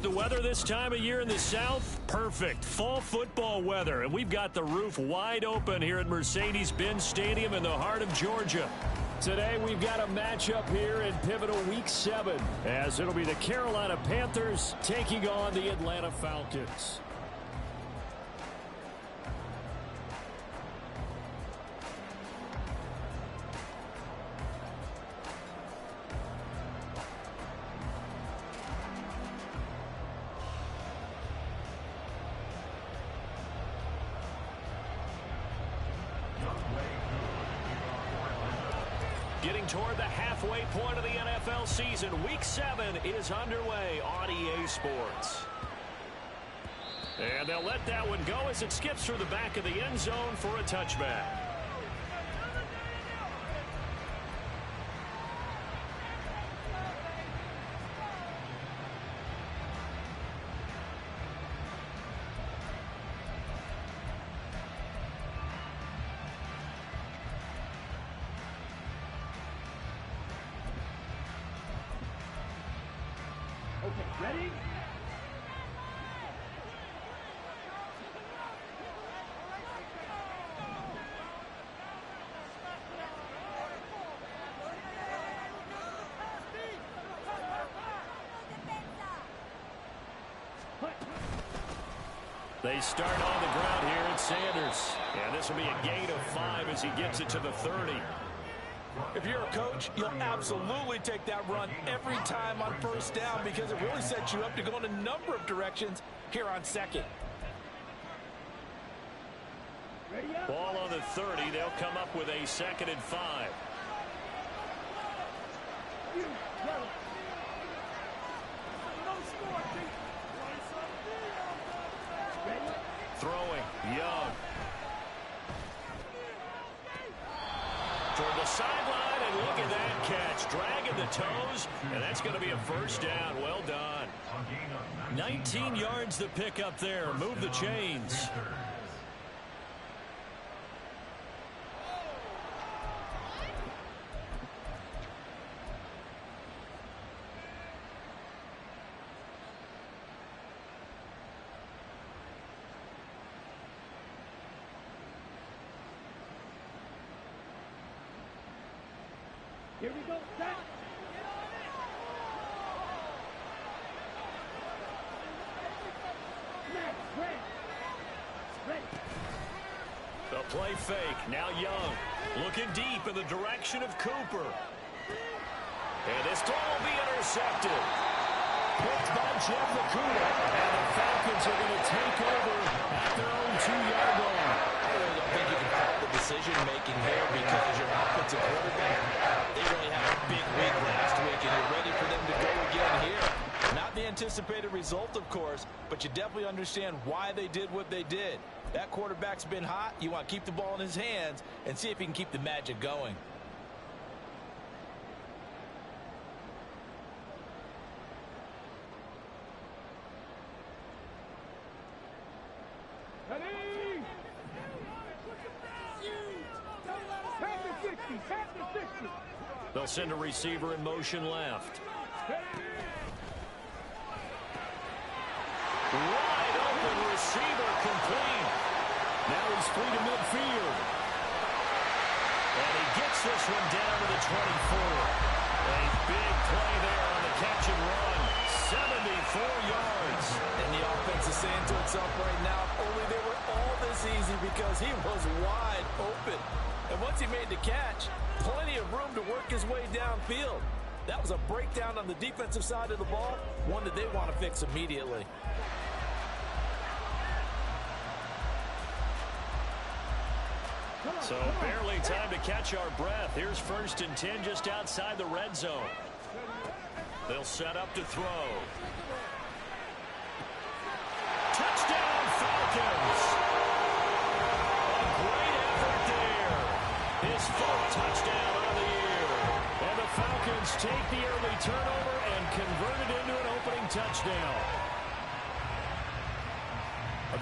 The weather this time of year in the South, perfect. Fall football weather, and we've got the roof wide open here at Mercedes-Benz Stadium in the heart of Georgia. Today we've got a matchup here in pivotal Week 7, as it'll be the Carolina Panthers taking on the Atlanta Falcons. Getting toward the halfway point of the NFL season, Week 7 is underway on EA Sports. And they'll let that one go as it skips through the back of the end zone for a touchback. Ready? They start on the ground here at Sanders. And this will be a gain of 5 as he gets it to the 30. If you're a coach, you'll absolutely take that run every time on first down because it really sets you up to go in a number of directions here on second. Ball on the 30. They'll come up with a 2nd and 5. Throwing, Young. Toward the sideline, and look at that catch. Dragging the toes, and that's going to be a first down. Well done. 19 yards the pick up there. Move the chains. Here we go, set. Ready. The play fake. Now Young. Looking deep in the direction of Cooper. And this throw will be intercepted. Picked by Jeff Okudah. And the Falcons are going to take over at their own 2-yard line. I really don't think you can call the decision-making here because your offensive quarterback, they really had a big week last week, and you're ready for them to go again here. Not the anticipated result, of course, but you definitely understand why they did what they did. That quarterback's been hot. You want to keep the ball in his hands and see if he can keep the magic going. They'll send a receiver in motion left. Wide open receiver complete. Now he's free to midfield. And he gets this one down to the 24. A big play there on the catch and run. 74 yards. And the offense is saying to itself right now, only they were all this easy because he was wide open. And once he made the catch, plenty of room to work his way downfield. That was a breakdown on the defensive side of the ball, one that they want to fix immediately. So barely time to catch our breath. Here's 1st and 10 just outside the red zone. They'll set up to throw. Touchdown Falcons! A great effort there. His 4th touchdown on the year. And the Falcons take the early turnover and convert it into an opening touchdown.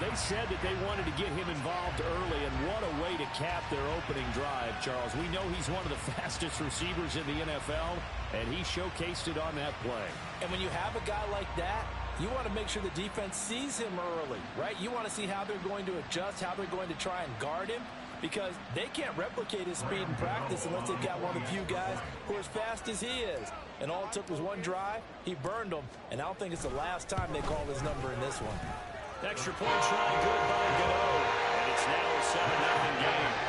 They said that they wanted to get him involved early, and what a way to cap their opening drive, Charles. We know he's one of the fastest receivers in the NFL, and he showcased it on that play. And when you have a guy like that, You want to make sure the defense sees him early, right? You want to see how they're going to adjust, how they're going to try and guard him, because they can't replicate his speed in practice unless they've got one of the few guys who are as fast as he is. And all it took was one drive. He burned them, and I don't think it's the last time they call his number in this one. Extra point try, good by Gano. And it's now a 7-0 game.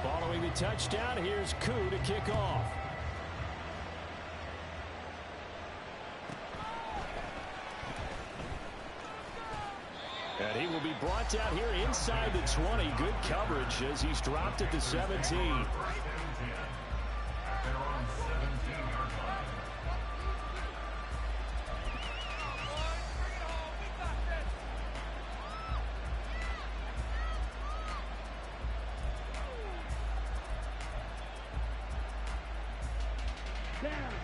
Following the touchdown, here's Koo to kick off. And he will be brought down here inside the 20. Good coverage as he's dropped at the 17.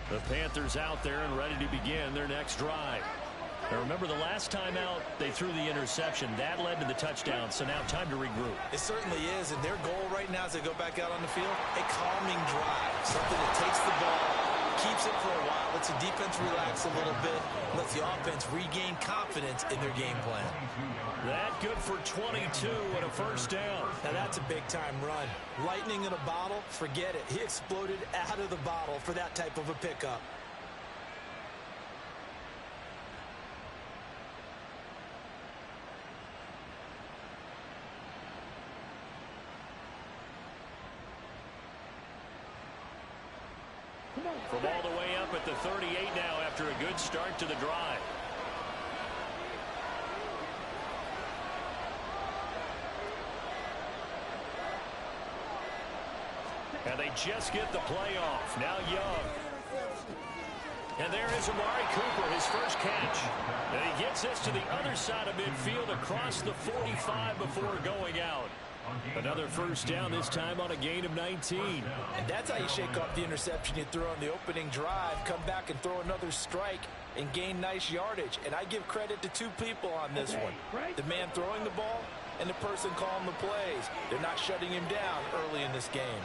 The Panthers out there and ready to begin their next drive. Now remember, the last time out, they threw the interception. That led to the touchdown, so now time to regroup. It certainly is, and their goal right now as they go back out on the field, a calming drive. Something that takes the ball, keeps it for a while, lets the defense relax a little bit, lets the offense regain confidence in their game plan. That good for 22 and a first down. Now that's a big-time run. Lightning in a bottle, forget it. He exploded out of the bottle for that type of a pickup. From all the way up at the 38 now after a good start to the drive. And they just get the play off. Now Young. And there is Amari Cooper, his first catch. And he gets this to the other side of midfield across the 45 before going out. Another first down, this time on a gain of 19. And that's how you shake off the interception you threw on the opening drive. Come back and throw another strike and gain nice yardage. And I give credit to two people on this one. The man throwing the ball and the person calling the plays. They're not shutting him down early in this game.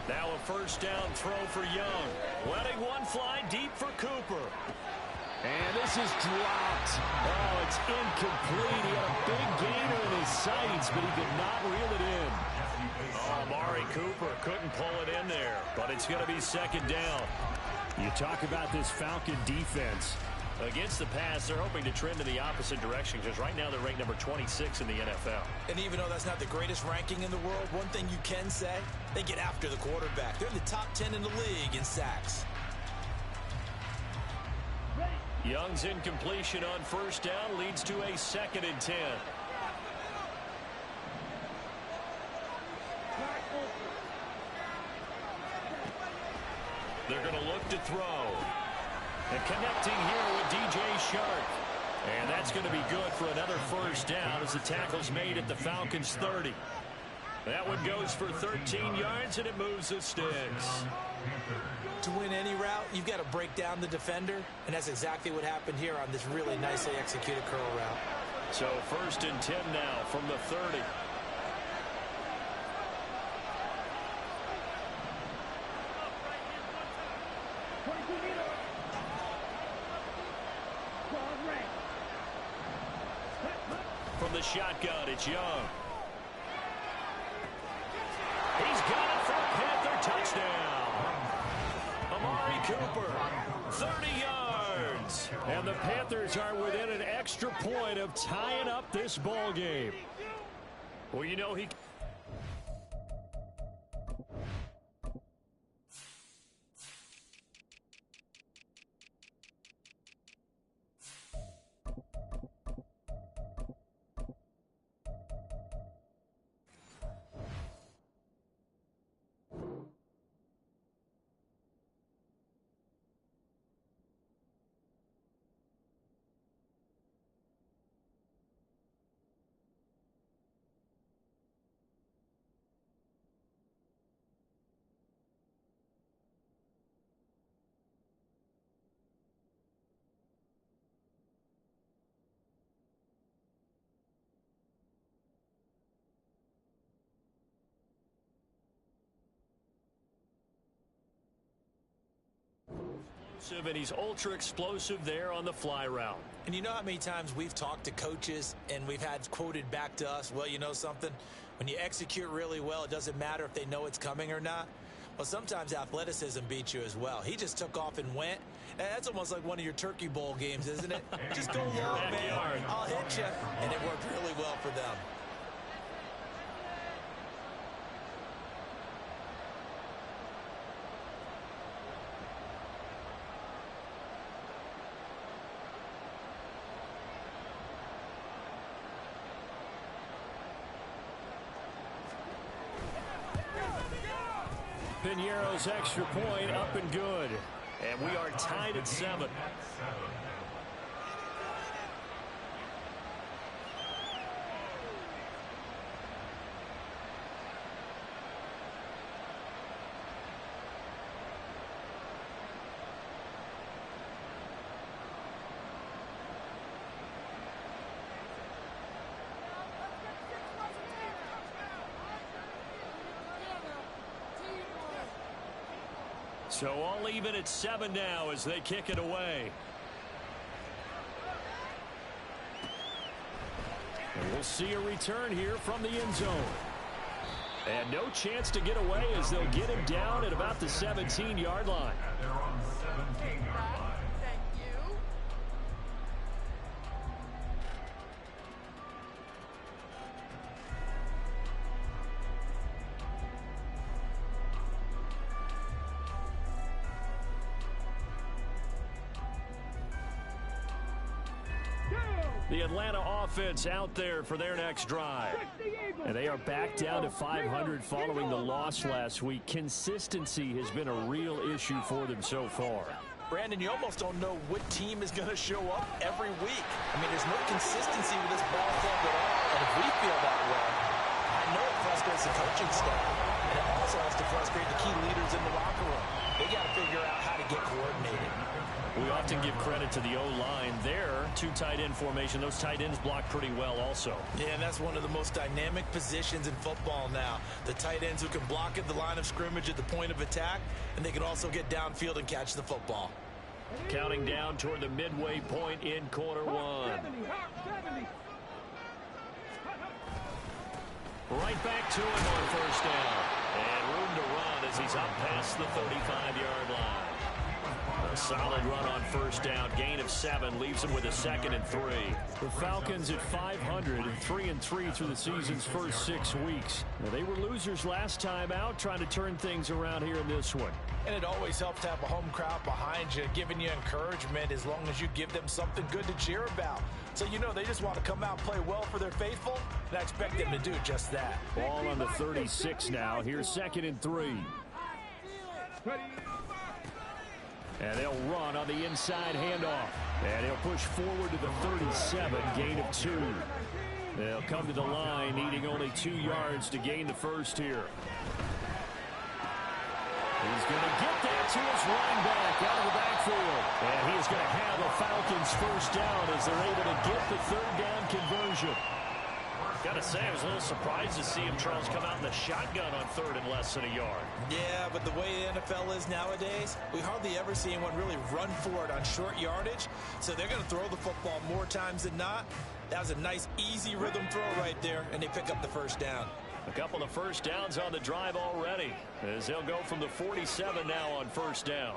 Now a first down throw for Young. Letting one fly deep for Cooper. And this is dropped. Oh, it's incomplete. He had a big gainer in his sights, but he could not reel it in. Oh, Amari Cooper couldn't pull it in there, but it's going to be second down. You talk about this Falcon defense. Against the pass, they're hoping to trend in the opposite direction because right now they're ranked number 26 in the NFL. And even though that's not the greatest ranking in the world, one thing you can say, they get after the quarterback. They're in the top 10 in the league in sacks. Young's incompletion on first down leads to a 2nd and 10. They're going to look to throw. And connecting here with DJ Shark. And that's going to be good for another first down as the tackle's made at the Falcons' 30. That one goes for 13 yards, and it moves the sticks. To win any route, you've got to break down the defender, and that's exactly what happened here on this really nicely executed curl route. So 1st and 10 now from the 30. From the shotgun, it's Young. He's got it for a Panther touchdown. Amari Cooper, 30 yards. And the Panthers are within an extra point of tying up this ball game. Well, you know he... And he's ultra explosive there on the fly route. And you know how many times we've talked to coaches and we've had quoted back to us, well, you know something? When you execute really well, it doesn't matter if they know it's coming or not. Well, sometimes athleticism beats you as well. He just took off and went. And that's almost like one of your Turkey Bowl games, isn't it? Just go long, man. I'll hit you. And it worked really well for them. Piñeiro's extra point up and good. And we are tied at 7. So all even at 7 now as they kick it away. And we'll see a return here from the end zone. And no chance to get away as they'll get him down at about the 17-yard line. The Atlanta offense out there for their next drive. And they are back down to 500 following the loss last week. Consistency has been a real issue for them so far. Brandon, you almost don't know what team is going to show up every week. I mean, there's no consistency with this ball club at all. And if we feel that way, I know it frustrates the coaching staff. And it also has to frustrate the key leaders in the locker room. They got to figure out how to get coordinated. We often give credit to the O-line there. 2 tight end formation. Those tight ends block pretty well also. Yeah, and that's one of the most dynamic positions in football now. The tight ends who can block at the line of scrimmage at the point of attack, and they can also get downfield and catch the football. Counting down toward the midway point in quarter 1. Right back to him on first down. And room to run as he's up past the 35-yard line. A solid run on first down. Gain of 7 leaves him with a 2nd and 3. The Falcons at 500, 3-3 through the season's first 6 weeks. Now, they were losers last time out, trying to turn things around here in this one. And it always helps to have a home crowd behind you, giving you encouragement as long as you give them something good to cheer about. So, you know, they just want to come out and play well for their faithful, and I expect them to do just that. Ball on the 36 now. Here's 2nd and 3. And they'll run on the inside handoff. And he'll push forward to the 37, gain of 2. They'll come to the line, needing only 2 yards to gain the first here. He's going to get that to his running back out of the backfield. And he is going to have a Falcons first down as they're able to get the 3rd down conversion. Gotta say, I was a little surprised to see him, Charles, come out in the shotgun on 3rd and less than a yard. Yeah, but the way the NFL is nowadays, we hardly ever see anyone really run for it on short yardage. So they're going to throw the football more times than not. That was a nice, easy rhythm throw right there, and they pick up the first down. A couple of first downs on the drive already, as they'll go from the 47 now on first down.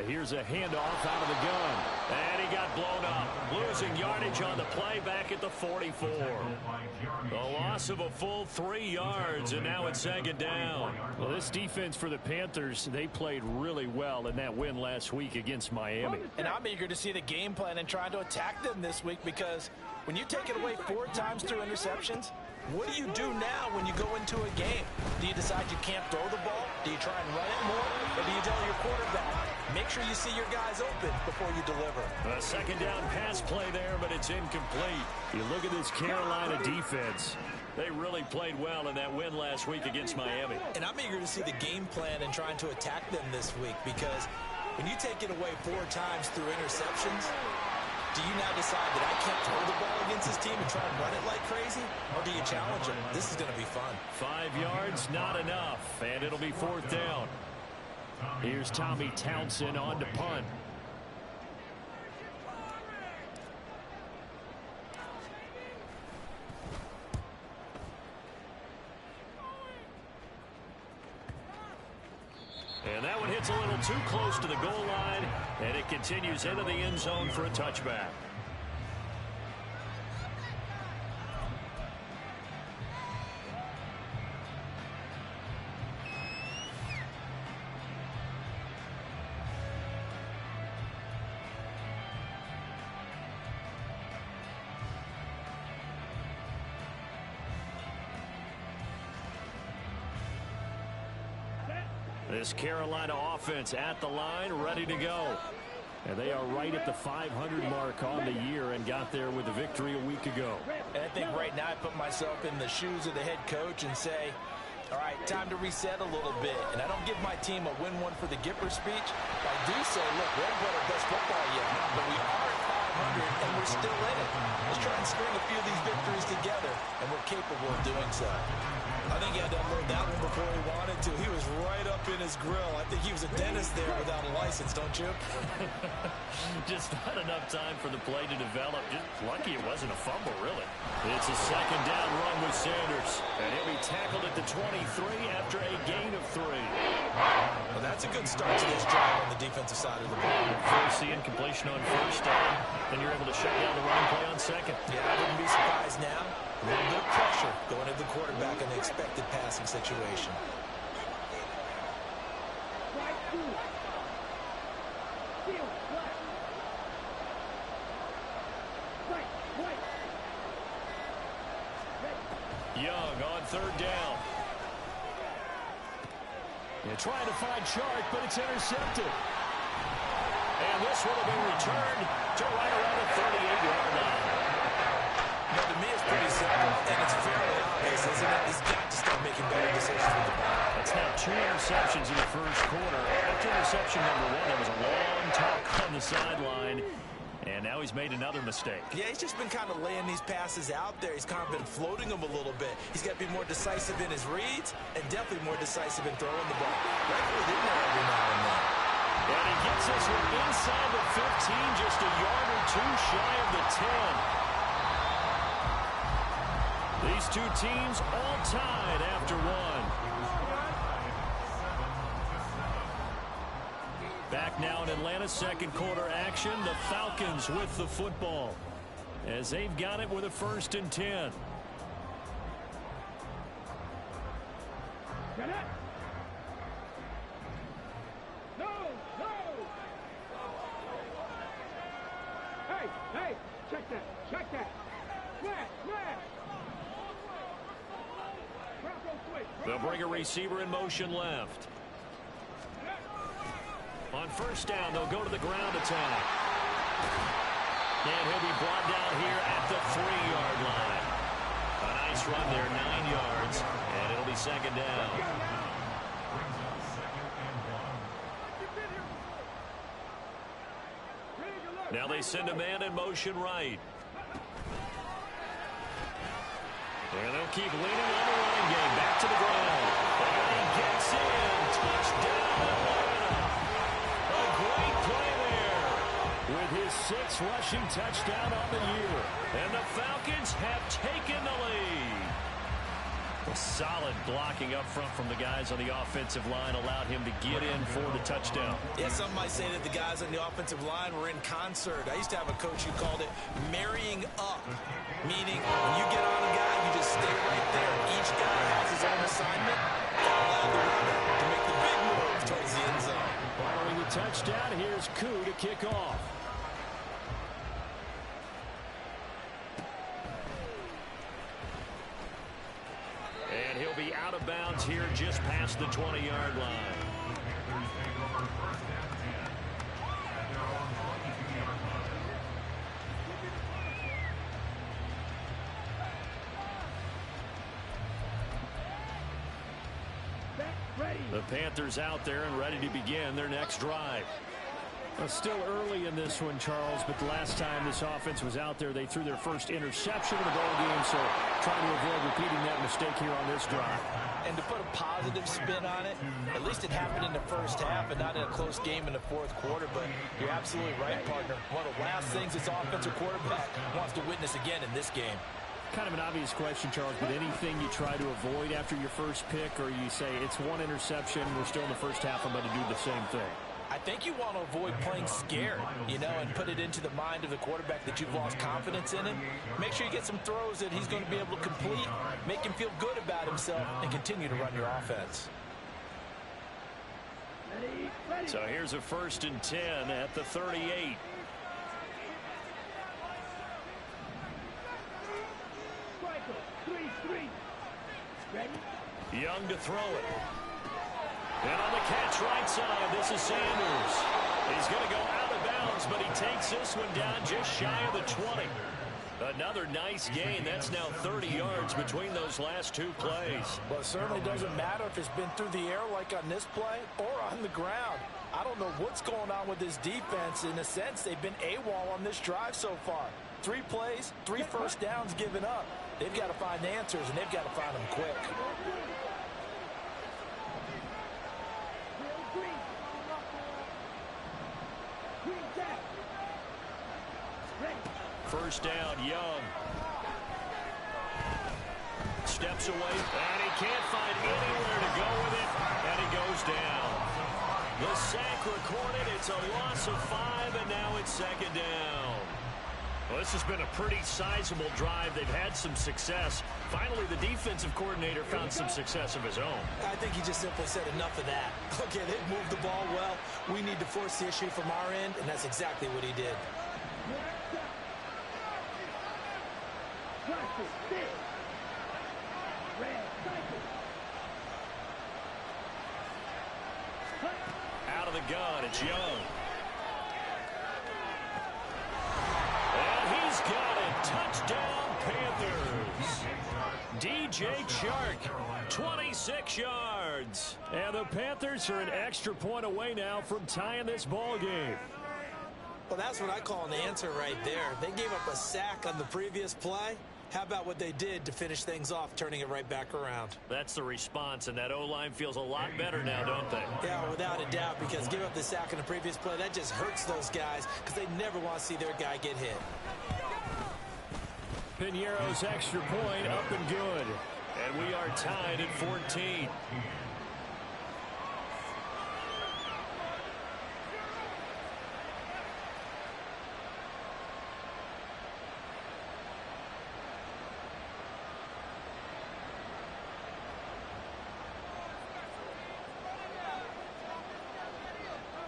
Here's a handoff out of the gun. And he got blown up. Losing yardage on the play back at the 44. The loss of a full 3 yards, and now it's 2nd down. Well, this defense for the Panthers, they played really well in that win last week against Miami. And I'm eager to see the game plan and trying to attack them this week, because when you take it away 4 times through interceptions, what do you do now when you go into a game? Do you decide you can't throw the ball? Do you try and run it more? Or do you tell your quarterback, make sure you see your guys open before you deliver? A 2nd down pass play there, but it's incomplete. You look at this Carolina defense. They really played well in that win last week against Miami. And I'm eager to see the game plan and trying to attack them this week, because when you take it away 4 times through interceptions, Do you now decide that I can't throw the ball against this team and try and run it like crazy? Or do you challenge them? This is going to be fun. 5 yards, not enough, and it'll be 4th down. Here's Tommy Townsend on to punt. And that one hits a little too close to the goal line, and it continues into the end zone for a touchback. This Carolina offense at the line, ready to go. And they are right at the 500 mark on the year and got there with a victory a week ago. And I think right now I put myself in the shoes of the head coach and say, all right, time to reset a little bit. And I don't give my team a win one for the Gipper speech. I do say, look, we haven't played our best football yet, but we are at 500 and we're still in it. Let's try and string a few of these victories together, and we're capable of doing so. I think he had to unload that one before he wanted to. He was right up in his grill. I think he was a dentist there without a license, don't you? Just not enough time for the play to develop. Just lucky it wasn't a fumble, really. It's a 2nd down run with Sanders. And he'll be tackled at the 23 after a gain of 3. Well, that's a good start to this drive on the defensive side of the ball. First, the incompletion on 1st down. Then you're able to shut down the running play on 2nd. Yeah, I wouldn't be surprised now. A little bit of pressure going to the quarterback in the expected passing situation. Young on 3rd down. Yeah, trying to find Chark, but it's intercepted. And this will have been returned to right around the 38-yard line. Now, to me, it's pretty simple, and it's fairly obvious, isn't it? He's got to start making better decisions with the ball. That's now 2 interceptions in the 1st quarter. After interception number 1, there was a long talk on the sideline, and now he's made another mistake. Yeah, he's just been kind of laying these passes out there. He's kind of been floating them a little bit. He's got to be more decisive in his reads and definitely more decisive in throwing the ball. Rightfully didn't know every now and then. And he gets this one inside the 15, just a yard or 2 shy of the 10. These two teams all tied after 1. Back now in Atlanta, 2nd quarter action. The Falcons with the football as they've got it with a 1st and 10. Get it. No, no. Hey, check that. Smash. They'll bring a receiver in motion left. On 1st down, they'll go to the ground attack. And he'll be brought down here at the 3-yard line. A nice run there, 9 yards, and it'll be 2nd down. Now they send a man in motion right. And they'll keep leaning on the running game. Back to the ground. And he gets in. Touchdown, Atlanta. A great play there with his 6th rushing touchdown on the year. And the Falcons have taken the lead. A solid blocking up front from the guys on the offensive line allowed him to get in for the touchdown. Yeah, some might say that the guys on the offensive line were in concert. I used to have a coach who called it marrying up, meaning when you get on a guy, you just stay right there. Each guy has his own assignment and allow the runner to make the big move towards the end zone. Following the touchdown, here's Koo to kick off. And he'll be out of bounds here just past the 20-yard line. The Panthers out there and ready to begin their next drive. Well, still early in this one, Charles, but the last time this offense was out there, they threw their first interception of the ball game, so trying to avoid repeating that mistake here on this drive. And to put a positive spin on it, at least it happened in the first half and not in a close game in the fourth quarter, but you're absolutely right, partner. One of the last things this offensive quarterback wants to witness again in this game. Kind of an obvious question, Charles, but anything you try to avoid after your first pick, or you say it's one interception, we're still in the first half, I'm going to do the same thing? I think you want to avoid playing scared, and put it into the mind of the quarterback that you've lost confidence in him. Make sure you get some throws that he's going to be able to complete, make him feel good about himself, and continue to run your offense. So here's a 1st and 10 at the 38. Young to throw it. And on the catch right side, this is Sanders. He's going to go out of bounds, but he takes this one down just shy of the 20. Another nice gain. That's now 30 yards between those last two plays. Well, it certainly doesn't matter if it's been through the air like on this play or on the ground. I don't know what's going on with this defense. In a sense, they've been AWOL on this drive so far. 3 plays, 3 first downs given up. They've got to find answers, and they've got to find them quick. First down, Young. Steps away, and he can't find anywhere to go with it, and he goes down. The sack recorded. It's a loss of 5, and now it's 2nd down. Well, this has been a pretty sizable drive. They've had some success. Finally, the defensive coordinator found some success of his own. I think he just simply said enough of that. Okay, they've moved the ball well. We need to force the issue from our end, and that's exactly what he did. Out of the gun, it's Young. And he's got it. Touchdown, Panthers. DJ Chark, 26 yards. And the Panthers are an extra point away now from tying this ball game. Well, that's what I call an answer right there. They gave up a sack on the previous play. How about what they did to finish things off, turning it right back around? That's the response, and that O-line feels a lot better now, don't they? Yeah, without a doubt, because give up the sack in the previous play, that just hurts those guys because they never want to see their guy get hit. Piñeiro's extra point up and good. And we are tied at 14.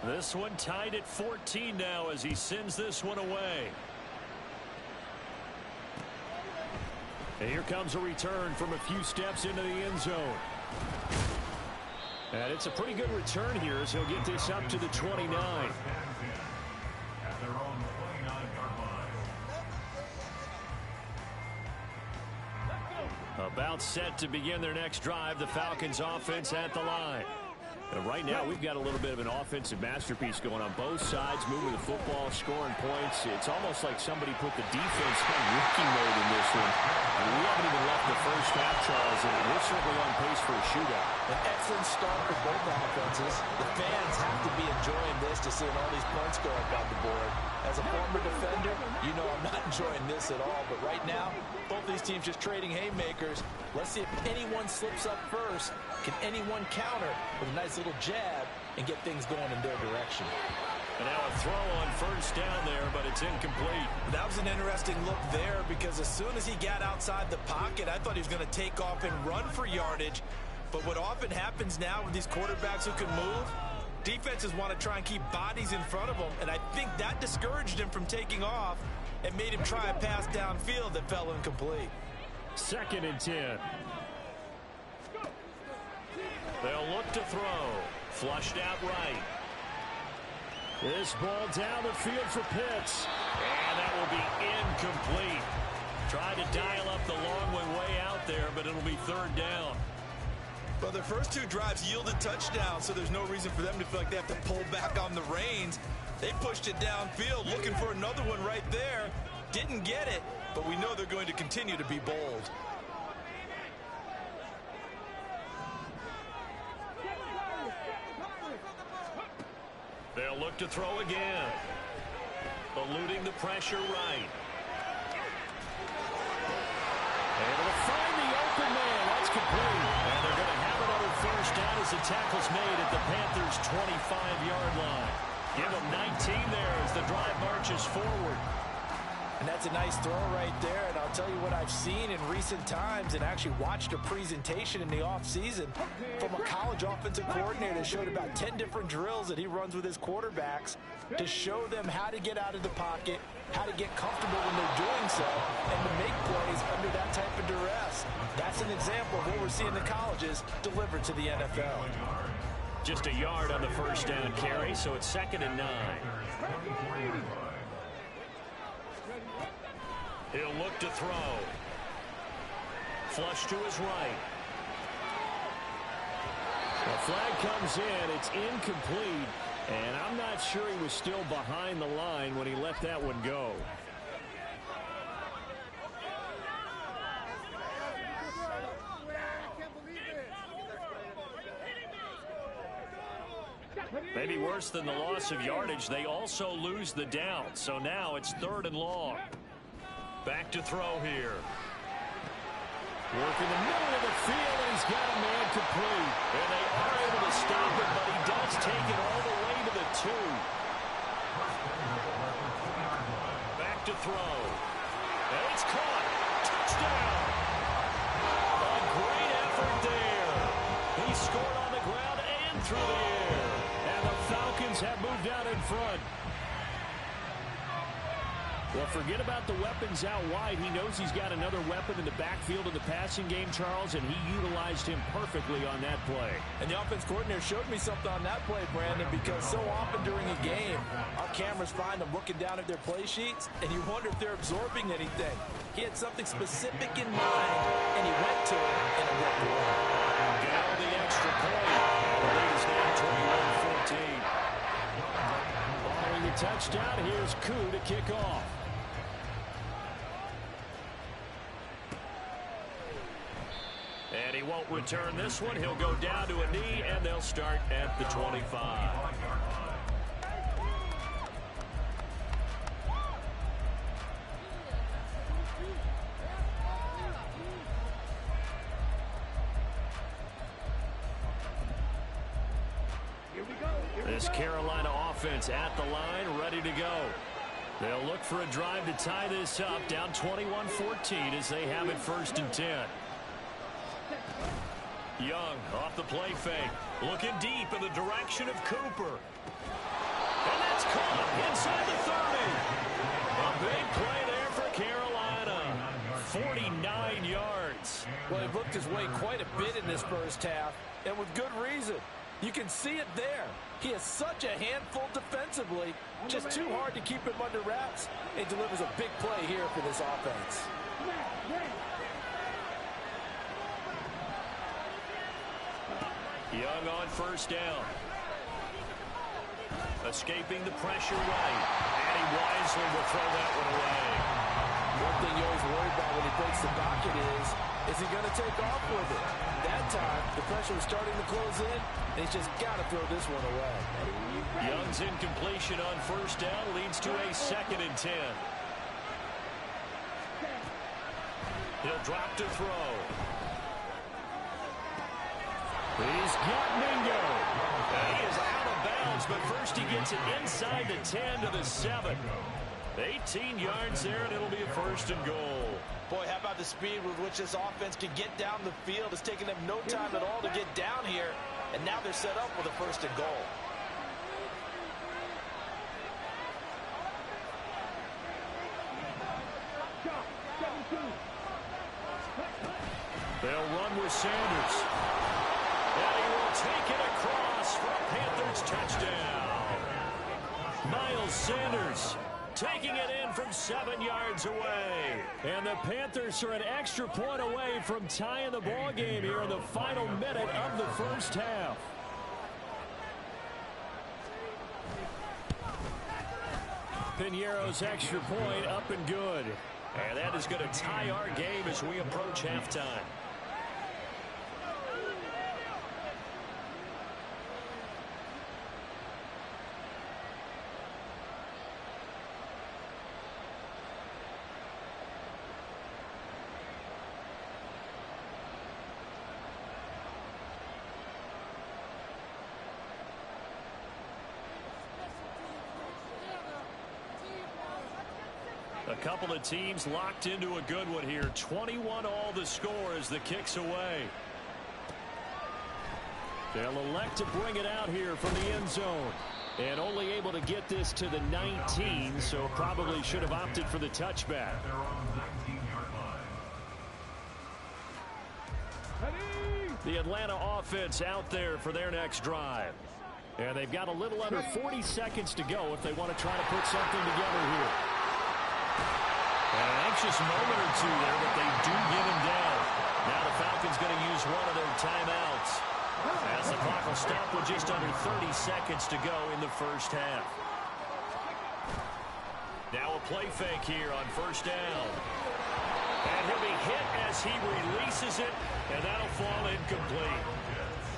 This one tied at 14 now as he sends this one away. And here comes a return from a few steps into the end zone. And it's a pretty good return here as he'll get this up to the 29. About set to begin their next drive, the Falcons offense at the line. And right now, we've got a little bit of an offensive masterpiece going on both sides, moving the football, scoring points. It's almost like somebody put the defense on rookie mode in this one. And we haven't even left the first half, Charles, and we're certainly on pace for a shootout. An excellent start for both offenses. The fans have to be enjoying this to seeing all these points go up on the board. As a former defender, you know I'm not enjoying this at all. But right now, both these teams just trading haymakers. Let's see if anyone slips up first. Can anyone counter with a nice little jab and get things going in their direction? And now a throw on first down there, but it's incomplete. That was an interesting look there because as soon as he got outside the pocket, I thought he was going to take off and run for yardage. But what often happens now with these quarterbacks who can move, defenses want to try and keep bodies in front of them, and I think that discouraged him from taking off and made him try a pass downfield that fell incomplete. 2nd and 10. They'll look to throw. Flushed out right. This ball down the field for Pitts. And that will be incomplete. Tried to dial up the long way out there, but it'll be 3rd down. Well, their first two drives yielded touchdowns, so there's no reason for them to feel like they have to pull back on the reins. They pushed it downfield, looking for another one right there. Didn't get it, but we know they're going to continue to be bold. They'll look to throw again. Eluding the pressure right. Able to find the open man. That's complete. And they're going to have another first down as the tackle's made at the Panthers' 25-yard line. Give them 19 there as the drive marches forward. And that's a nice throw right there. And I'll tell you what I've seen in recent times and actually watched a presentation in the offseason from a college offensive coordinator that showed about 10 different drills that he runs with his quarterbacks to show them how to get out of the pocket, how to get comfortable when they're doing so, and to make plays under that type of duress. That's an example of what we're seeing the colleges deliver to the NFL. Just a yard on the first down carry, so it's 2nd and 9. He'll look to throw. Flush to his right. The flag comes in. It's incomplete. And I'm not sure he was still behind the line when he let that one go. Maybe worse than the loss of yardage, they also lose the down. So now it's 3rd and long. Back to throw here. Working the middle of the field, and he's got a man complete. And they are able to stop him, but he does take it all the way to the 2. Back to throw. And it's caught. Touchdown. A great effort there. He scored on the ground and through the air. And the Falcons have moved out in front. Well, forget about the weapons out wide. He knows he's got another weapon in the backfield of the passing game, Charles, and he utilized him perfectly on that play. And the offense coordinator showed me something on that play, Brandon, because so often during a game, our cameras find them looking down at their play sheets, and you wonder if they're absorbing anything. He had something specific in mind, and he went to it, and it worked well. Now the extra point. The lead is now 21-14. Following the touchdown, here's Koo to kick off. And he won't return this one. He'll go down to a knee, and they'll start at the 25. This Carolina offense at the line, ready to go. They'll look for a drive to tie this up, down 21-14 as they have it 1st and 10. Young off the play fake, looking deep in the direction of Cooper. And that's caught inside the 30. A big play there for Carolina. 49 yards. Well, he looked his way quite a bit in this first half, and with good reason. You can see it there. He is such a handful defensively, just too hard to keep him under wraps. He delivers a big play here for this offense. Young on 1st down. Escaping the pressure right. And he wisely will throw that one away. One thing you always worry about when he breaks the pocket is he going to take off with it? That time, the pressure was starting to close in, and he's just got to throw this one away. Young's incompletion on 1st down leads to a 2nd and 10. He'll drop to throw. He's got Mingo. And he is out of bounds, but first he gets it inside the 10 to the 7. 18 yards there, and it'll be a 1st and goal. Boy, how about the speed with which this offense can get down the field? It's taken them no time at all to get down here, and now they're set up with a 1st and goal. They'll run with Sanders. And he will take it across for a Panthers touchdown. Miles Sanders taking it in from 7 yards away. And the Panthers are an extra point away from tying the ball game here in the final minute of the first half. Piñeiro's extra point up and good. And that is going to tie our game as we approach halftime. A couple of teams locked into a good one here. 21 all the score as the kick's away. They'll elect to bring it out here from the end zone. And only able to get this to the 19, so probably should have opted for the touchback. The Atlanta offense out there for their next drive. And they've got a little under 40 seconds to go if they want to try to put something together here. An anxious moment or two there, but they do get him down. Now the Falcons going to use one of their timeouts as the clock will stop with just under 30 seconds to go in the first half. Now a play fake here on first down. And he'll be hit as he releases it, and that'll fall incomplete.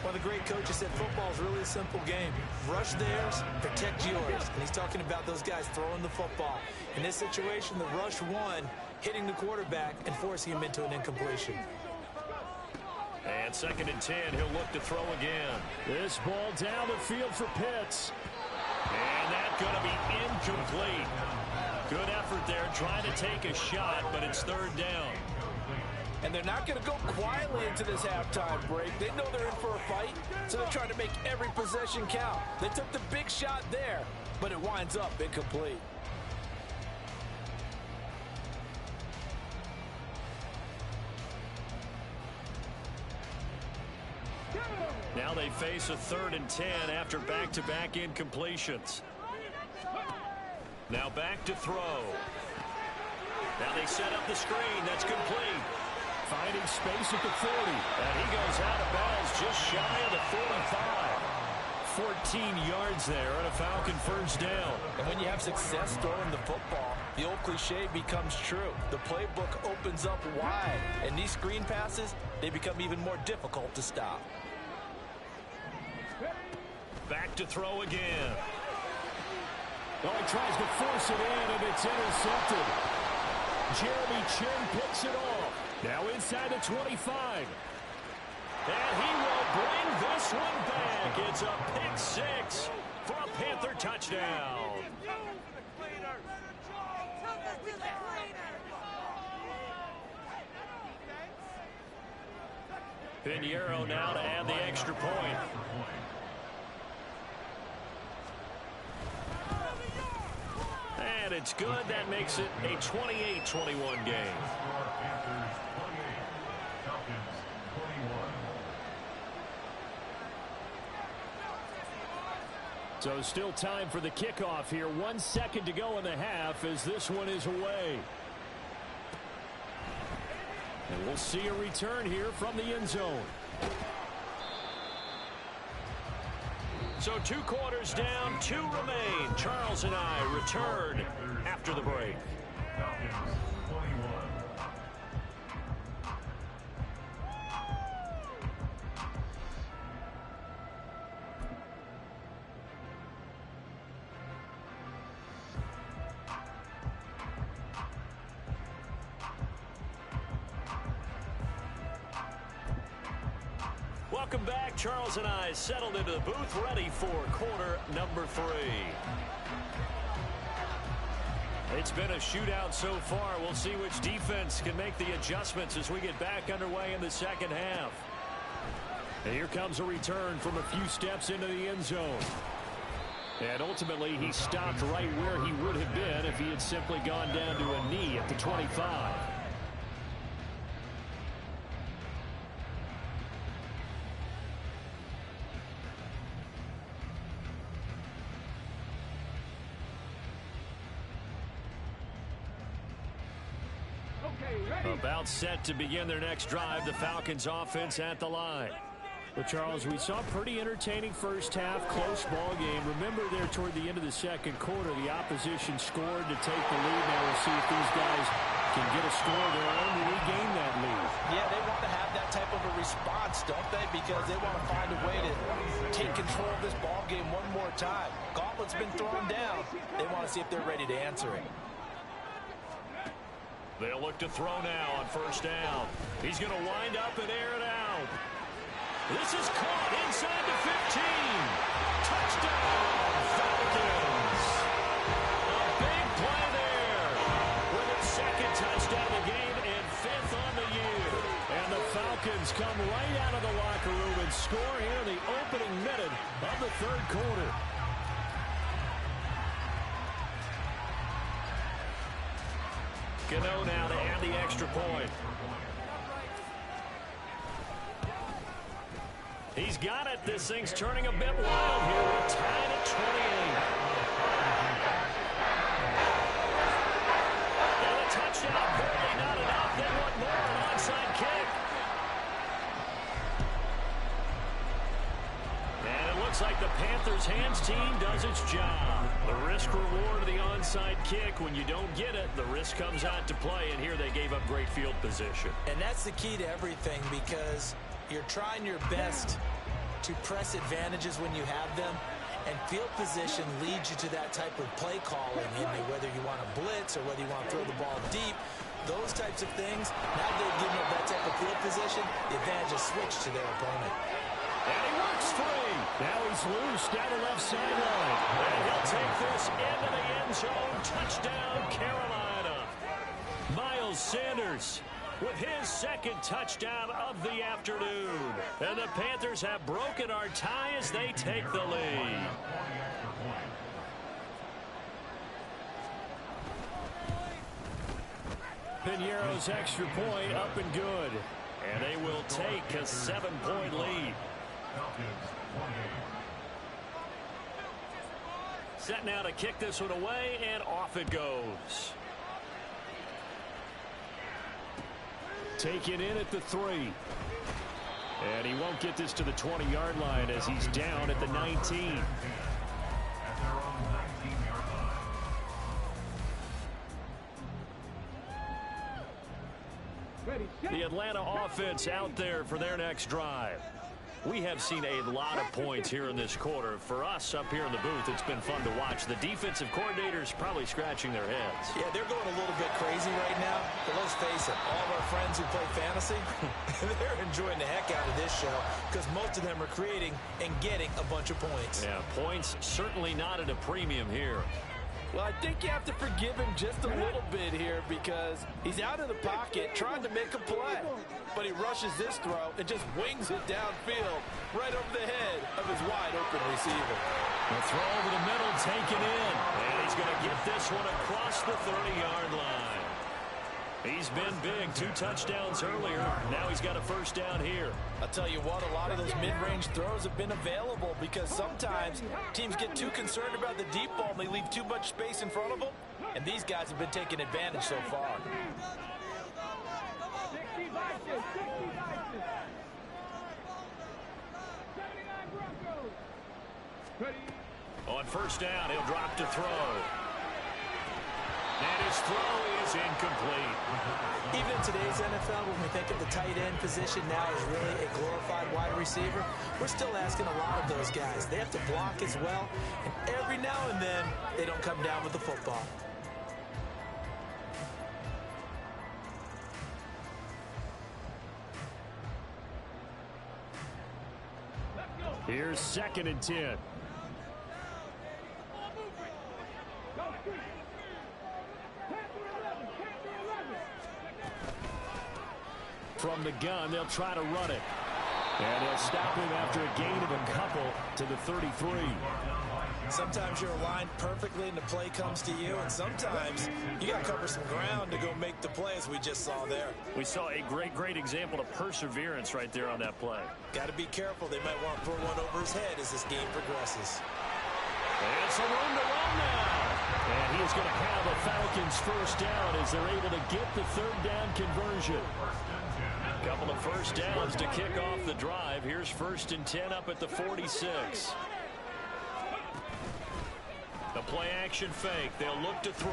One of the great coaches said football is really a simple game. Rush theirs, protect yours. And he's talking about those guys throwing the football. In this situation, the rush one, hitting the quarterback and forcing him into an incompletion. And 2nd and 10, he'll look to throw again. This ball down the field for Pitts. And that's going to be incomplete. Good effort there, trying to take a shot, but it's 3rd down. And they're not going to go quietly into this halftime break. They know they're in for a fight, so they're trying to make every possession count. They took the big shot there, but it winds up incomplete. Now they face a 3rd and 10 after back-to-back incompletions. Now back to throw. Now they set up the screen. That's complete. Finding space at the 40. And he goes out of bounds just shy of the 45. 14 yards there on a Falcon first down. And when you have success throwing the football, the old cliche becomes true. The playbook opens up wide. And these screen passes, they become even more difficult to stop. Back to throw again. Oh, he tries to force it in, and it's intercepted. Jeremy Chin picks it off. Now inside the 25. And he will bring this one back. It's a pick 6 for a Panther touchdown. Piñeiro now to add the extra point. And it's good. That makes it a 28-21 game. So still time for the kickoff here. 1 second to go in the half as this one is away. And we'll see a return here from the end zone. So 2 quarters down, 2 remain. Charles and I return after the break. Welcome back. Charles and I settled into the booth, ready for quarter number 3. It's been a shootout so far. We'll see which defense can make the adjustments as we get back underway in the second half. And here comes a return from a few steps into the end zone. And ultimately, he stopped right where he would have been if he had simply gone down to a knee at the 25. About set to begin their next drive, the Falcons offense at the line. Well, Charles, we saw a pretty entertaining first half, close ball game. Remember there toward the end of the second quarter, the opposition scored to take the lead. Now we'll see if these guys can get a score of their own to regain that lead. Yeah, they want to have that type of a response, don't they? Because they want to find a way to take control of this ball game one more time. Gauntlet's been thrown down. They want to see if they're ready to answer it. They'll look to throw now on first down. He's going to wind up and air it out. This is caught inside the 15. Touchdown, Falcons. A big play there with a second touchdown of the game and 5th on the year. And the Falcons come right out of the locker room and score here in the opening minute of the third quarter. Gano now to add the extra point. He's got it. This thing's turning a bit wild here. We're tied at 28. And a touchdown. Apparently not enough. They want more. An onside kick. And it looks like the Panthers' hands team does its job. The risk reward of the onside kick. When you don't get it, the risk comes out to play. And here they gave up great field position. And that's the key to everything, because you're trying your best to press advantages when you have them, and field position leads you to that type of play calling, whether you want to blitz or whether you want to throw the ball deep, those types of things. Now they've given up that type of field position, the advantage is switched to their opponent. And he works free. Now he's loose down the left sideline. And he'll take this into the end zone. Touchdown, Carolina. Miles Sanders with his second touchdown of the afternoon. And the Panthers have broken our tie as they take the lead. Piñeiro's extra point up and good. And they will take a 7-point lead. Set now to kick this one away, and off it goes. Taken in at the 3. And he won't get this to the 20-yard line as he's down at the 19. The Atlanta offense out there for their next drive. We have seen a lot of points here in this quarter. For us up here in the booth, it's been fun to watch. The defensive coordinators probably scratching their heads. Yeah, they're going a little bit crazy right now. But let's face it, all of our friends who play fantasy, they're enjoying the heck out of this show because most of them are creating and getting a bunch of points. Yeah, points certainly not at a premium here. Well, I think you have to forgive him just a little bit here because he's out of the pocket trying to make a play. But he rushes this throw and just wings it downfield right over the head of his wide-open receiver. The throw over the middle taken in. And he's going to get this one across the 30-yard line. He's been big. 2 touchdowns earlier. Now he's got a first down here. I'll tell you what, a lot of those mid-range throws have been available because sometimes teams get too concerned about the deep ball and they leave too much space in front of them. And these guys have been taking advantage so far. On first down, he'll drop to throw. And his throw is incomplete. Even in today's NFL, when we think of the tight end position now as really a glorified wide receiver, we're still asking a lot of those guys. They have to block as well, and every now and then, they don't come down with the football. Here's 2nd and 10. From the gun, they'll try to run it. And they'll stop him after a gain of a couple to the 33. Sometimes you're aligned perfectly and the play comes to you, and sometimes you got to cover some ground to go make the play, as we just saw there. We saw a great example of perseverance right there on that play. Got to be careful. They might want to throw one over his head as this game progresses. And some room to run now. And he is going to have a Falcons first down as they're able to get the third down conversion. A couple of first downs to kick off the drive. Here's 1st and 10 up at the 46. The play action fake. They'll look to throw.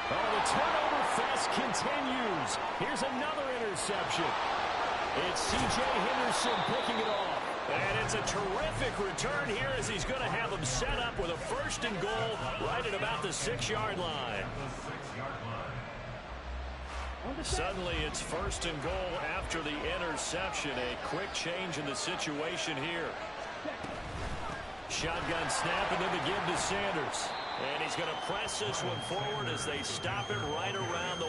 Oh, the turnover fest continues. Here's another interception. It's C.J. Henderson picking it off. And it's a terrific return here as he's going to have them set up with a 1st and goal right at about the 6-yard line. Suddenly it's 1st and goal after the interception. A quick change in the situation here. Shotgun snap and then the give to Sanders. And he's going to press this one forward as they stop it right around the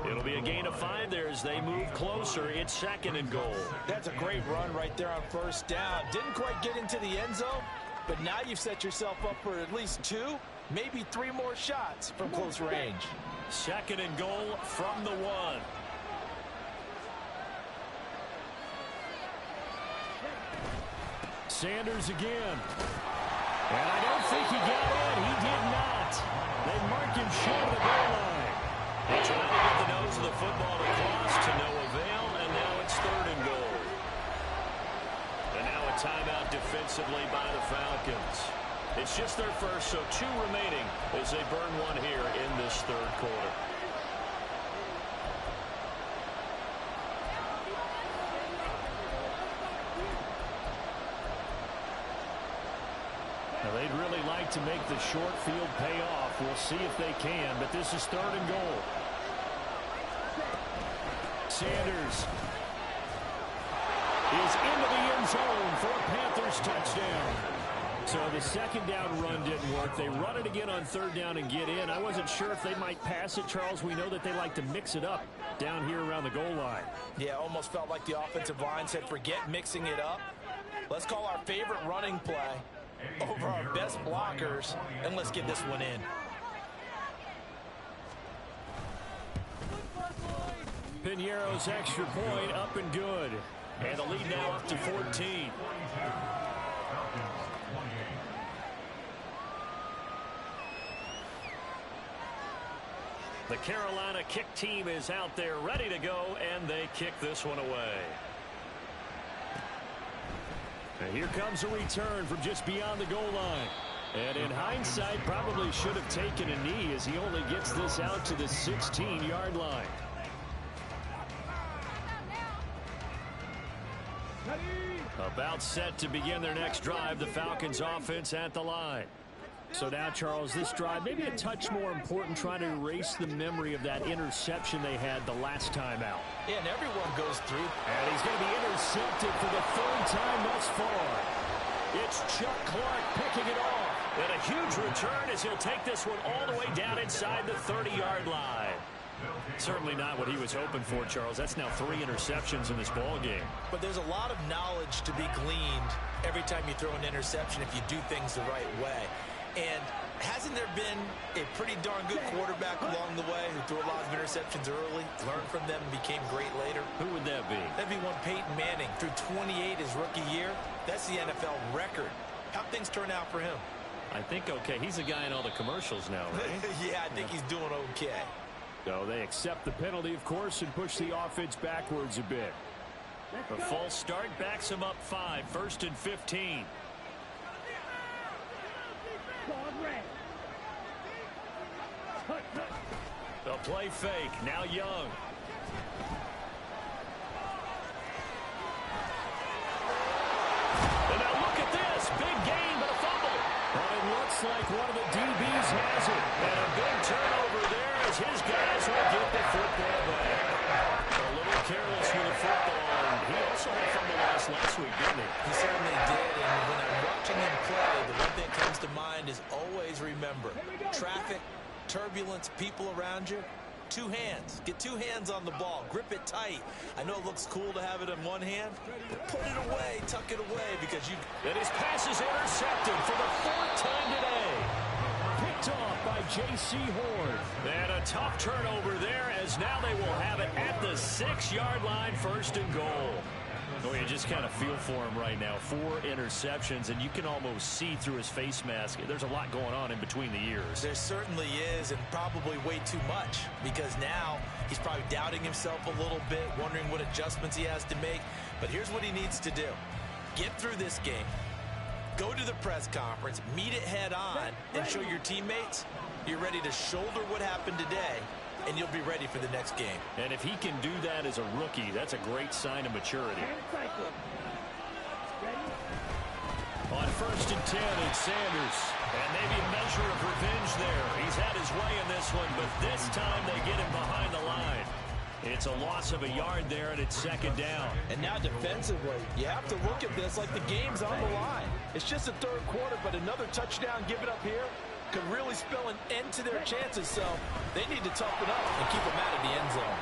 1. It'll be a gain of 5 there as they move closer. It's 2nd and goal. That's a great run right there on 1st down. Didn't quite get into the end zone, but now you've set yourself up for at least 2, maybe 3 more shots from close range. 2nd and goal from the 1. Sanders again. And I don't think he got in. He did not. They mark him short of the goal line. They try to get the nose of the football across to no avail, and now it's 3rd and goal. And now a timeout defensively by the Falcons. It's just their first, so 2 remaining as they burn 1 here in this 3rd quarter. Now they'd really like to make the short field pay off. We'll see if they can, but this is 3rd and goal. Sanders is into the end zone for a Panthers touchdown. So the 2nd down run didn't work. They run it again on 3rd down and get in. I wasn't sure if they might pass it, Charles. We know that they like to mix it up down here around the goal line. Yeah, almost felt like the offensive line said, forget mixing it up. Let's call our favorite running play over our best blockers, and let's get this one in. Piñeiro's extra point up and good. And the lead now up to 14. The Carolina kick team is out there ready to go, and they kick this one away. And here comes a return from just beyond the goal line. And in hindsight, probably should have taken a knee as he only gets this out to the 16-yard line. About set to begin their next drive, the Falcons offense at the line. So now, Charles, this drive maybe a touch more important, trying to erase the memory of that interception they had the last time out. Yeah, and everyone goes through. And he's going to be intercepted for the 3rd time thus far. It's Chuck Clark picking it off. And a huge return as he'll take this one all the way down inside the 30-yard line. Certainly not what he was hoping for, Charles. That's now 3 interceptions in this ball game. But there's a lot of knowledge to be gleaned every time you throw an interception if you do things the right way. And hasn't there been a pretty darn good quarterback along the way who threw a lot of interceptions early, learned from them, and became great later? Who would that be? That'd be one Peyton Manning. Threw 28 his rookie year. That's the NFL record. How'd things turn out for him? I think okay. He's a guy in all the commercials now, right? Yeah, I think he's doing okay. So they accept the penalty, of course, and push the offense backwards a bit. A false start backs him up 5, 1st and 15. The play fake, now Young. And now look at this, big gain, but a fumble. And it looks like one of the DBs has it. And a big turnover there as his guys will get the football back. A little careless with the football. And he also had fumble loss last week, didn't he? He certainly did. And when I'm watching him play, the one thing that comes to mind is always remember, traffic, turbulence, people around you, 2 hands. Get 2 hands on the ball. Grip it tight. I know it looks cool to have it in one hand, but put it away, tuck it away, because you... And his pass is intercepted for the 4th time today. Picked off by J.C. Horn. And a tough turnover there as now they will have it at the 6-yard line, 1st and goal. Well, you just kind of feel for him right now. 4 interceptions, and you can almost see through his face mask. There's a lot going on in between the ears. There certainly is, and probably way too much, because now he's probably doubting himself a little bit, wondering what adjustments he has to make. But here's what he needs to do. Get through this game. Go to the press conference, meet it head on, and show your teammates you're ready to shoulder what happened today, and you'll be ready for the next game. And if he can do that as a rookie, that's a great sign of maturity. On 1st and 10, it's Sanders. And maybe a measure of revenge there. He's had his way in this one, but this time they get him behind the line. It's a loss of a yard there, and it's 2nd down. And now defensively, you have to look at this like the game's on the line. It's just the 3rd quarter, but another touchdown given up here could really spell an end to their chances, so they need to toughen up and keep them out of the end zone.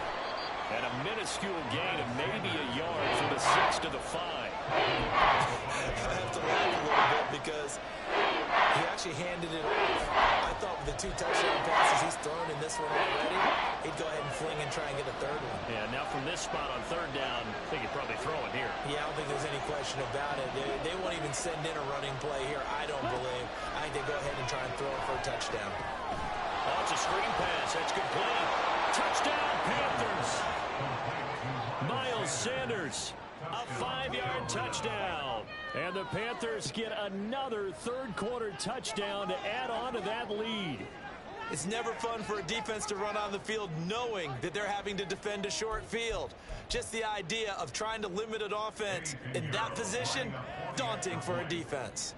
And a minuscule gain of maybe a yard from the 6 to the 5. I have to laugh a little bit because he actually handed it off. I thought with the 2 touchdown passes he's thrown in this one already, he'd go ahead and fling and try and get a 3rd one. Yeah, now from this spot on 3rd down, I think he'd probably throw it here. Yeah, I don't think there's any question about it. They won't even send in a running play here, I don't believe. I think they go ahead and try and throw it for a touchdown. Oh, it's a screen pass. That's complete. Touchdown, Panthers. Miles Sanders, a 5-yard touchdown. And the Panthers get another 3rd quarter touchdown to add on to that lead. It's never fun for a defense to run on the field knowing that they're having to defend a short field. Just the idea of trying to limit an offense in that position, daunting for a defense.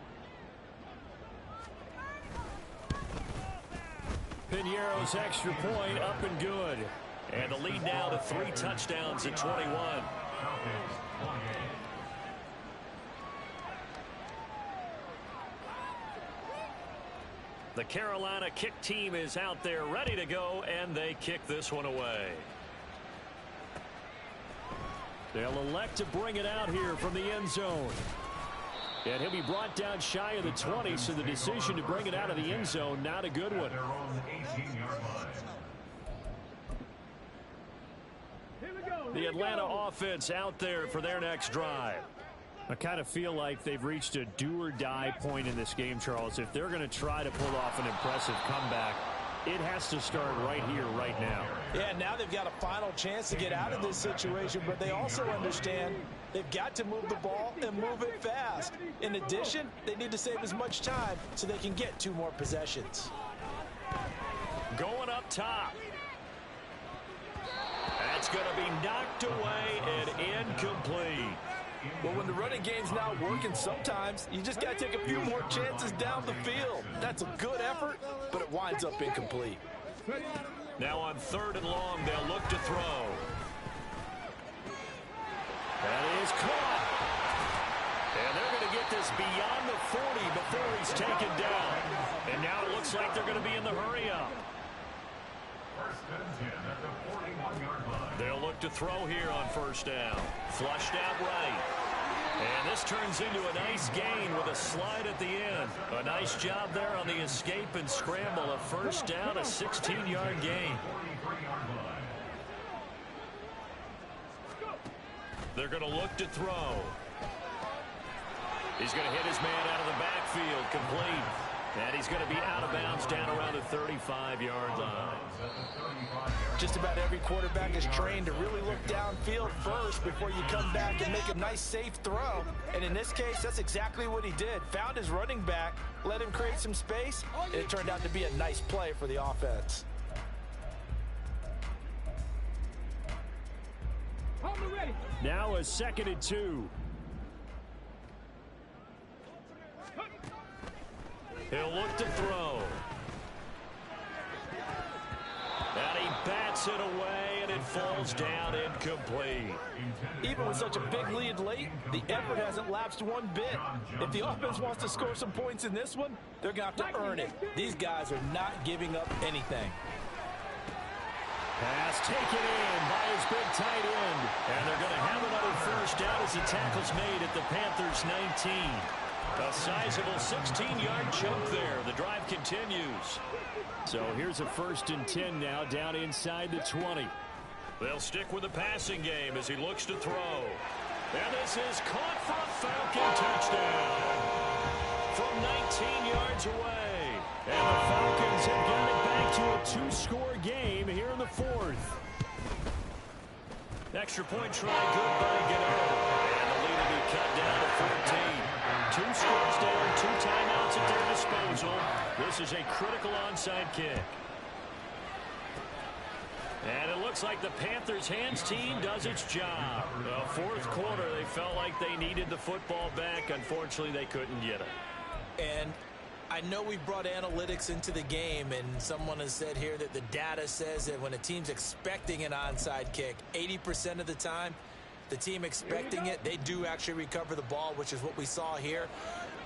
Piñeiro's extra point up and good. And the lead now to 3 touchdowns at 21. The Carolina kick team is out there ready to go, and they kick this one away. They'll elect to bring it out here from the end zone. And he'll be brought down shy of the 20, so the decision to bring it out of the end zone, not a good one. The Atlanta offense out there for their next drive. I kind of feel like they've reached a do-or-die point in this game, Charles. If they're going to try to pull off an impressive comeback, it has to start right here, right now. Yeah, now they've got a final chance to get out of this situation, but they also understand they've got to move the ball and move it fast. In addition, they need to save as much time so they can get 2 more possessions. Going up top. That's going to be knocked away and incomplete. Well, when the running game's not working, sometimes you just got to take a few more chances down the field. That's a good effort, but it winds up incomplete. Now on 3rd and long, they'll look to throw. That is caught. And they're going to get this beyond the 40 before he's taken down. And now it looks like they're going to be in the hurry-up. They'll look to throw here on 1st down. Flushed out right. And this turns into a nice gain with a slide at the end. A nice job there on the escape and scramble. A 1st down, a 16-yard gain. They're going to look to throw. He's going to hit his man out of the backfield, complete. And he's going to be out of bounds down around the 35-yard line. Just about every quarterback is trained to really look downfield first before you come back and make a nice, safe throw. And in this case, that's exactly what he did. Found his running back, let him create some space, and it turned out to be a nice play for the offense. Now a 2nd and 2. He'll look to throw. And he bats it away, and it falls down incomplete. Even with such a big lead late, the effort hasn't lapsed one bit. If the offense wants to score some points in this one, they're going to have to earn it. These guys are not giving up anything. Pass taken in by his big tight end. And they're going to have another 1st down as the tackle's made at the Panthers' 19. A sizable 16-yard chunk there. The drive continues. So here's a 1st and 10 now down inside the 20. They'll stick with the passing game as he looks to throw. And this is caught for a Falcon touchdown from 19 yards away. And the Falcons have got it back to a two-score game here in the fourth. Extra point try good by Gano. And the lead will be cut down to 14. Two scores down, two timeouts at their disposal. This is a critical onside kick. And it looks like the Panthers' hands team does its job. The fourth quarter, they felt like they needed the football back. Unfortunately, they couldn't get it. And I know we brought analytics into the game, and someone has said here that the data says that when a team's expecting an onside kick, 80% of the time, the team expecting it, they do actually recover the ball, which is what we saw here.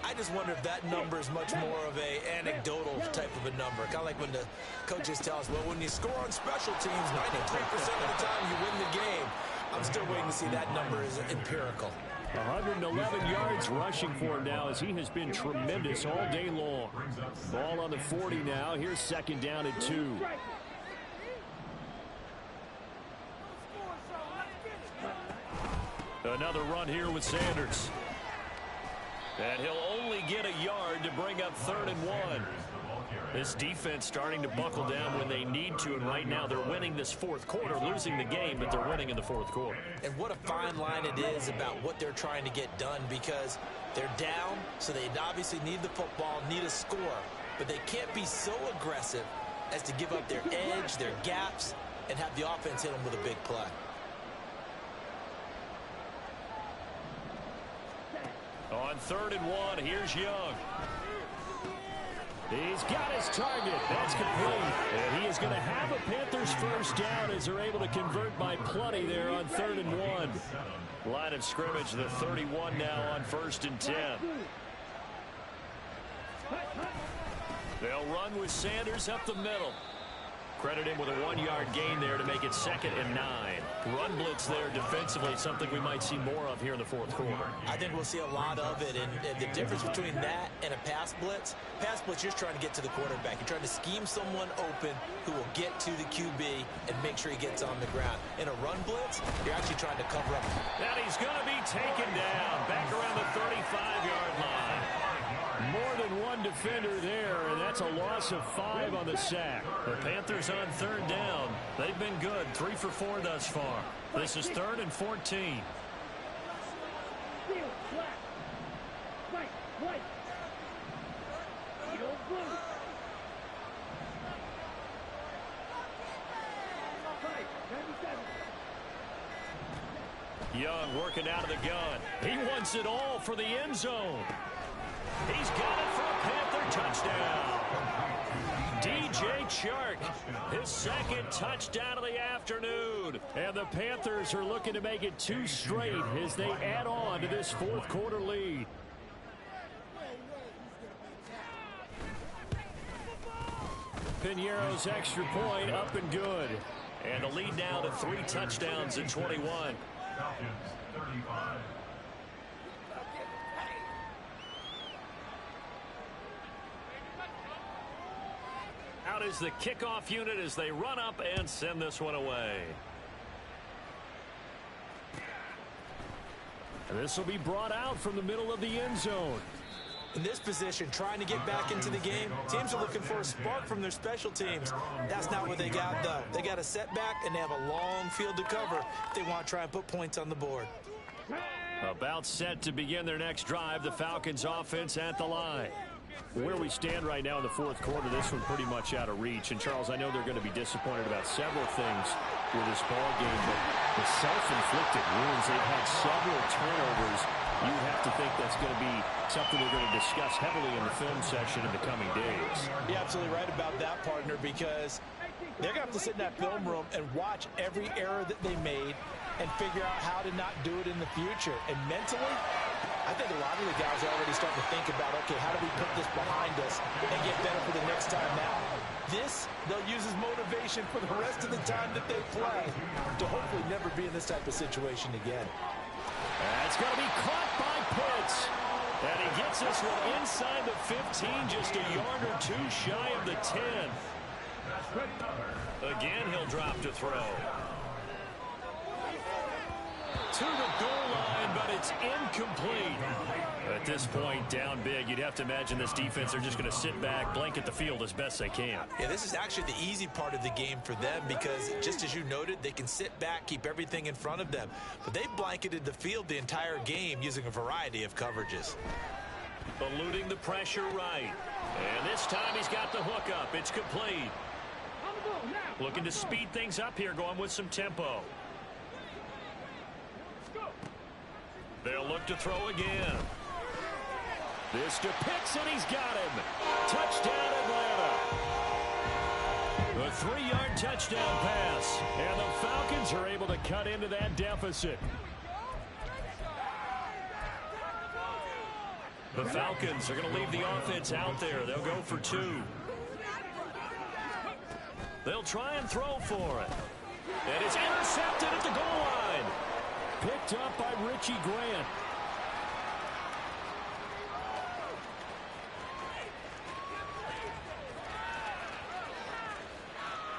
I just wonder if that number is much more of a anecdotal type of a number. Kind of like when the coaches tell us, well, when you score on special teams, 93% of the time you win the game. I'm still waiting to see that number is empirical. 111 yards rushing for him now as he has been tremendous all day long. Ball on the 40 now. Here's second down and 2. Another run here with Sanders. And he'll only get a yard to bring up 3rd and 1. This defense starting to buckle down when they need to, and right now they're winning this fourth quarter, losing the game, but they're winning in the fourth quarter. And what a fine line it is about what they're trying to get done, because they're down, so they obviously need the football, need a score, but they can't be so aggressive as to give up their edge, their gaps, and have the offense hit them with a big play. On 3rd and 1, here's Young. He's got his target. That's complete. And he is going to have a Panthers first down as they're able to convert by plenty there on 3rd and 1. Line of scrimmage, the 31 now on 1st and 10. They'll run with Sanders up the middle. Credit him with a 1-yard gain there to make it 2nd and 9. Run blitz there defensively, something we might see more of here in the fourth quarter. I think we'll see a lot of it, and the difference between that and a pass blitz, you're trying to get to the quarterback. You're trying to scheme someone open who will get to the QB and make sure he gets on the ground. In a run blitz, you're actually trying to cover up. And he's going to be taken down back around the 35-yard line. More than one defender there, and that's a loss of 5 on the sack. The Panthers on 3rd down. They've been good, 3 for 4 thus far. This is 3rd and 14. Young working out of the gun. He wants it all for the end zone. He's got it for a Panther touchdown. DJ Chark, his 2nd touchdown of the afternoon. And the Panthers are looking to make it 2 straight as they add on to this fourth quarter lead. Piñeiro's extra point up and good. And the lead now to 3 touchdowns at 21. Out is the kickoff unit as they run up and send this one away. And this will be brought out from the middle of the end zone. In this position, trying to get back into the game, teams are looking for a spark from their special teams. That's not what they got, though. They got a setback, and they have a long field to cover if they want to try and put points on the board. About set to begin their next drive, the Falcons offense at the line. Where we stand right now in the fourth quarter, this one pretty much out of reach. And, Charles, I know they're going to be disappointed about several things with this ball game, but the self-inflicted wounds, they've had several turnovers. You have to think that's going to be something they're going to discuss heavily in the film session in the coming days. You're absolutely right about that, partner, because they're going to have to sit in that film room and watch every error that they made and figure out how to not do it in the future. And mentally, I think a lot of the guys are already starting to think about, okay, how do we put this behind us and get better for the next time out? This, they'll use as motivation for the rest of the time that they play to hopefully never be in this type of situation again. That's going to be caught by Pitts. And he gets this one inside the 15, just a yard or 2 shy of the 10. Again, he'll drop to throw. To the goal line, it's incomplete. At this point, down big, you'd have to imagine this defense, they're just going to sit back, blanket the field as best they can. Yeah, this is actually the easy part of the game for them because, just as you noted, they can sit back, keep everything in front of them. But they've blanketed the field the entire game using a variety of coverages. Eluding the pressure right. And this time he's got the hook up. It's complete. Looking to speed things up here, going with some tempo. They'll look to throw again. This to Pitts, and he's got him. Touchdown, Atlanta. A 3-yard touchdown pass. And the Falcons are able to cut into that deficit. The Falcons are going to leave the offense out there. They'll go for 2. They'll try and throw for it. And it's intercepted at the goal line. Picked up by Richie Grant.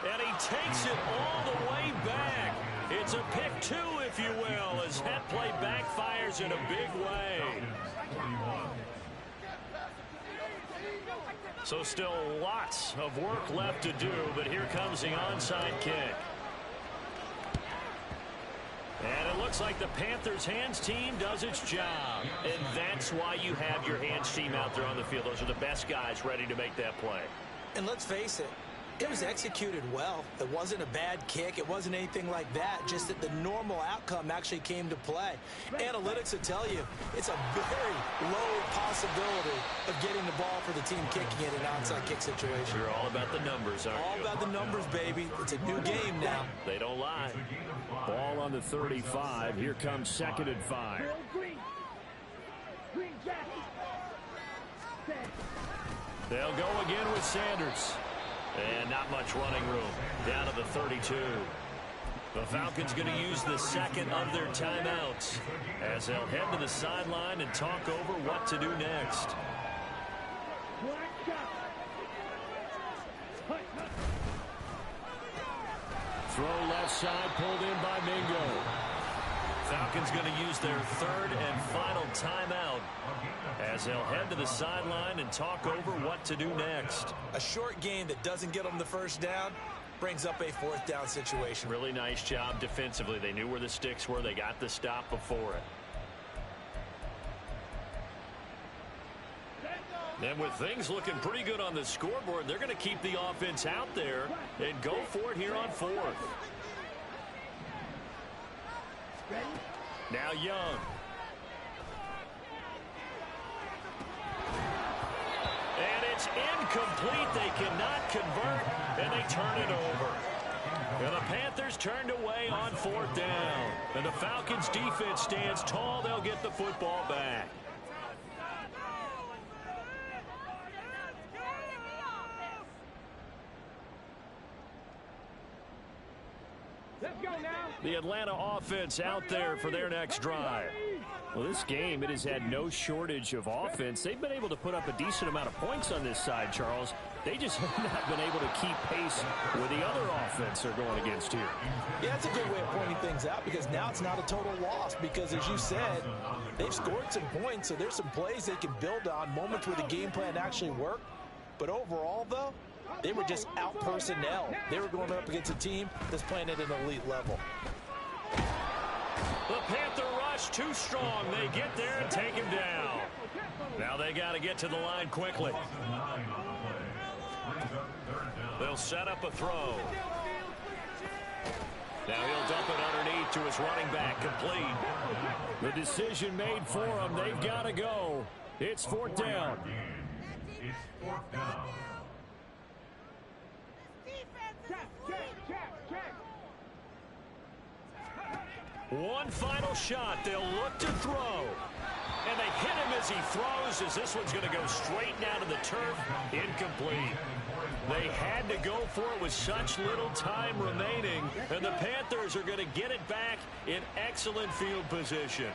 And he takes it all the way back. It's a pick 2, if you will, as that play backfires in a big way. So still lots of work left to do, but here comes the onside kick. And it looks like the Panthers' hands team does its job. And that's why you have your hands team out there on the field. Those are the best guys ready to make that play. And let's face it, it was executed well. It wasn't a bad kick. It wasn't anything like that. Just that the normal outcome actually came to play. Analytics will tell you it's a very low possibility of getting the ball for the team kicking in an onside kick situation. You're all about the numbers, aren't you? All about the numbers, baby. It's a new game now. They don't lie. Ball on the 35. Here comes 2nd and 5. They'll go again with Sanders. And not much running room. Down to the 32. The Falcons going to use the second of their timeouts as they'll head to the sideline and talk over what to do next. Throw left side, pulled in by Mingo. Falcons going to use their 3rd and final timeout as they'll head to the sideline and talk over what to do next. A short game that doesn't get them the first down brings up a 4th down situation. Really nice job defensively. They knew where the sticks were. They got the stop before it. And with things looking pretty good on the scoreboard, they're going to keep the offense out there and go for it here on 4th. Now Young. And it's incomplete. They cannot convert, and they turn it over. And the Panthers turned away on 4th down. And the Falcons' defense stands tall. They'll get the football back. The Atlanta offense out there for their next drive. Well, this game, it has had no shortage of offense. They've been able to put up a decent amount of points on this side, Charles. They just have not been able to keep pace with the other offense they're going against here. Yeah, that's a good way of pointing things out because now it's not a total loss because, as you said, they've scored some points, so there's some plays they can build on, moments where the game plan actually worked. But overall, though, they were just out personnel. They were going up against a team that's playing at an elite level. The Panther rush too strong. They get there and take him down. Now they got to get to the line quickly. They'll set up a throw. Now he'll dump it underneath to his running back, complete. The decision made for them. They've got to go. It's 4th down. It's 4th down. One final shot. They'll look to throw. And they hit him as he throws, as this one's going to go straight down to the turf. Incomplete. They had to go for it with such little time remaining. And the Panthers are going to get it back in excellent field position.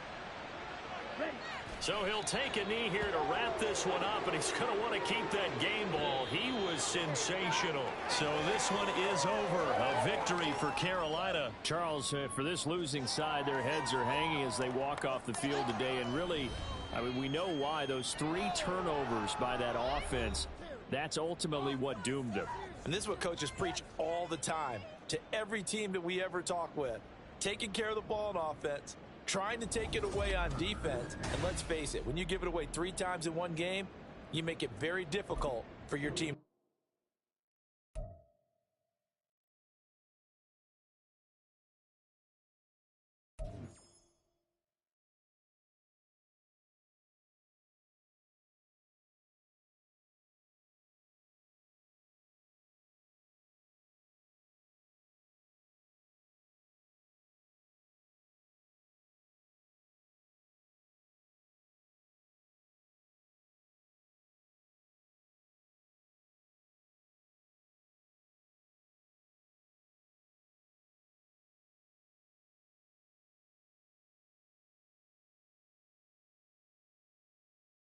So he'll take a knee here to wrap this one up, and he's going to want to keep that game ball. He was sensational. So this one is over. A victory for Carolina. Charles, for this losing side, their heads are hanging as they walk off the field today. And really, I mean, we know why. Those 3 turnovers by that offense, that's ultimately what doomed them. And this is what coaches preach all the time to every team that we ever talk with. Taking care of the ball on offense, trying to take it away on defense. And let's face it, when you give it away 3 times in one game, you make it very difficult for your team.